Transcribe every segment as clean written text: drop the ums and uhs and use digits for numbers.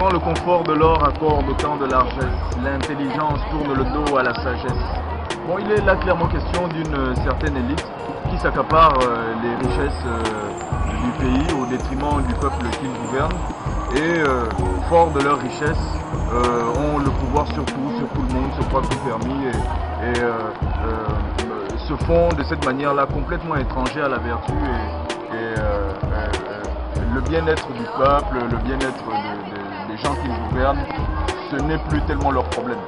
Quand le confort de l'or accorde autant de largesse, l'intelligence tourne le dos à la sagesse. Bon, il est là clairement question d'une certaine élite qui s'accapare les richesses du pays au détriment du peuple qu'ils gouvernent et, fort de leurs richesses, ont le pouvoir sur tout le monde, se croient tout permis et se font de cette manière-là complètement étrangers à la vertu et le bien-être du peuple, le bien-être des gens qu'ils gouvernent, ce n'est plus tellement leur problème.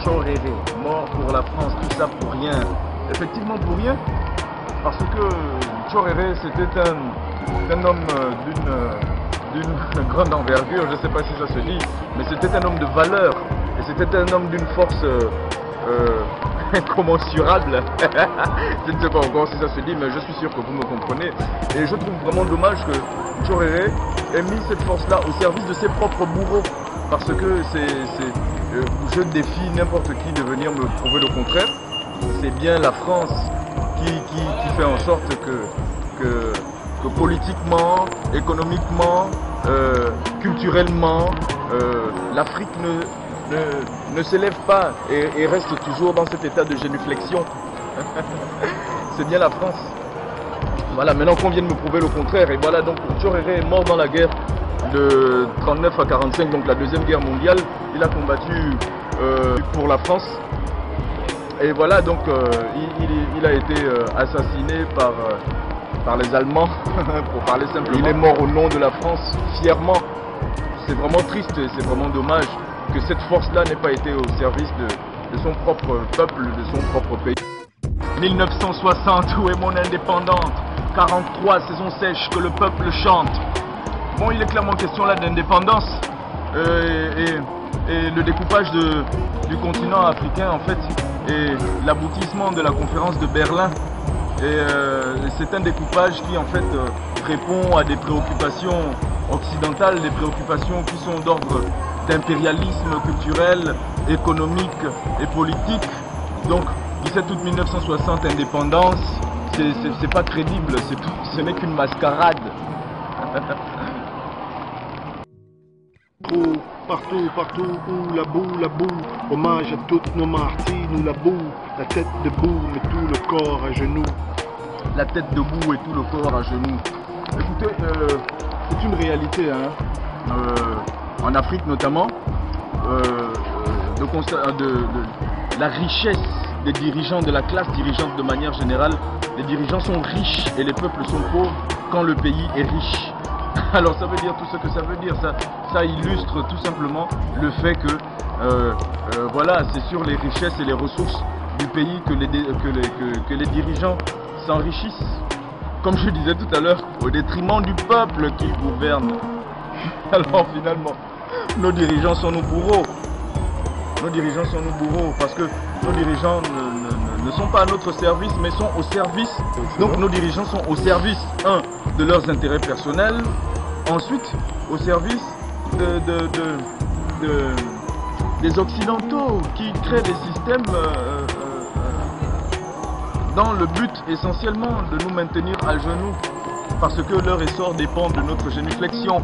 Tchoréré, mort pour la France, tout ça pour rien. Effectivement pour rien, parce que Tchoréré c'était un homme d'une grande envergure, je ne sais pas si ça se dit, mais c'était un homme de valeur, et c'était un homme d'une force incommensurable. Je ne sais pas encore si ça se dit, mais je suis sûr que vous me comprenez. Et je trouve vraiment dommage que Tchoréré ait mis cette force-là au service de ses propres bourreaux, parce que je défie n'importe qui de venir me prouver le contraire. C'est bien la France qui fait en sorte que politiquement, économiquement, culturellement, l'Afrique ne s'élève pas et reste toujours dans cet état de génuflexion. C'est bien la France. Voilà, maintenant qu'on vient de me prouver le contraire, et voilà, donc Tchoréré est mort dans la guerre de 39 à 45, donc la deuxième guerre mondiale. Il a combattu pour la France. Et voilà, donc il a été assassiné par les Allemands, pour parler simplement. Il est mort au nom de la France, fièrement. C'est vraiment triste, c'est vraiment dommage que cette force-là n'ait pas été au service de son propre peuple, de son propre pays. 1960, où est mon indépendante? 43, saison sèche, que le peuple chante. Bon, il est clairement question là d'indépendance et le découpage du continent africain en fait et l'aboutissement de la conférence de Berlin. Et c'est un découpage qui en fait répond à des préoccupations occidentales, des préoccupations qui sont d'ordre d'impérialisme culturel, économique et politique. Donc 17 août 1960, indépendance, c'est pas crédible, ce n'est qu'une mascarade. Partout où la boue, hommage à toutes nos martyrs, nous la boue, la tête debout, mais tout le corps à genoux. La tête debout et tout le corps à genoux. Écoutez, c'est une réalité, hein, en Afrique notamment, de la richesse des dirigeants, de la classe dirigeante de manière générale. Les dirigeants sont riches et les peuples sont pauvres quand le pays est riche. Alors ça veut dire tout ce que ça veut dire, ça illustre tout simplement le fait que voilà, c'est sur les richesses et les ressources du pays que les dirigeants s'enrichissent. Comme je disais tout à l'heure, au détriment du peuple qui gouverne. Alors finalement, nos dirigeants sont nos bourreaux. Nos dirigeants sont nos bourreaux parce que nos dirigeants ne sont pas à notre service mais sont au service. Donc nos dirigeants sont au service, de leurs intérêts personnels, ensuite au service des Occidentaux qui créent des systèmes dans le but essentiellement de nous maintenir à genoux parce que leur essor dépend de notre génuflexion.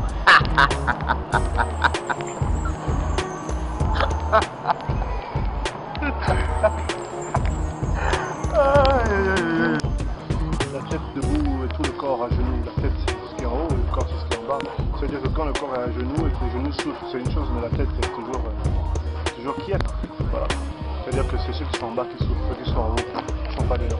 La tête debout et tout le corps à genoux. La tête c'est ce qui est en haut et le corps c'est ce qui est en bas. Ça veut dire que quand le corps est à genoux et que les genoux souffrent, c'est une chose, mais la tête est toujours quiète. Voilà. C'est-à-dire que c'est ceux qui sont en bas qui souffrent, ceux qui sont en haut ne sont pas dedans.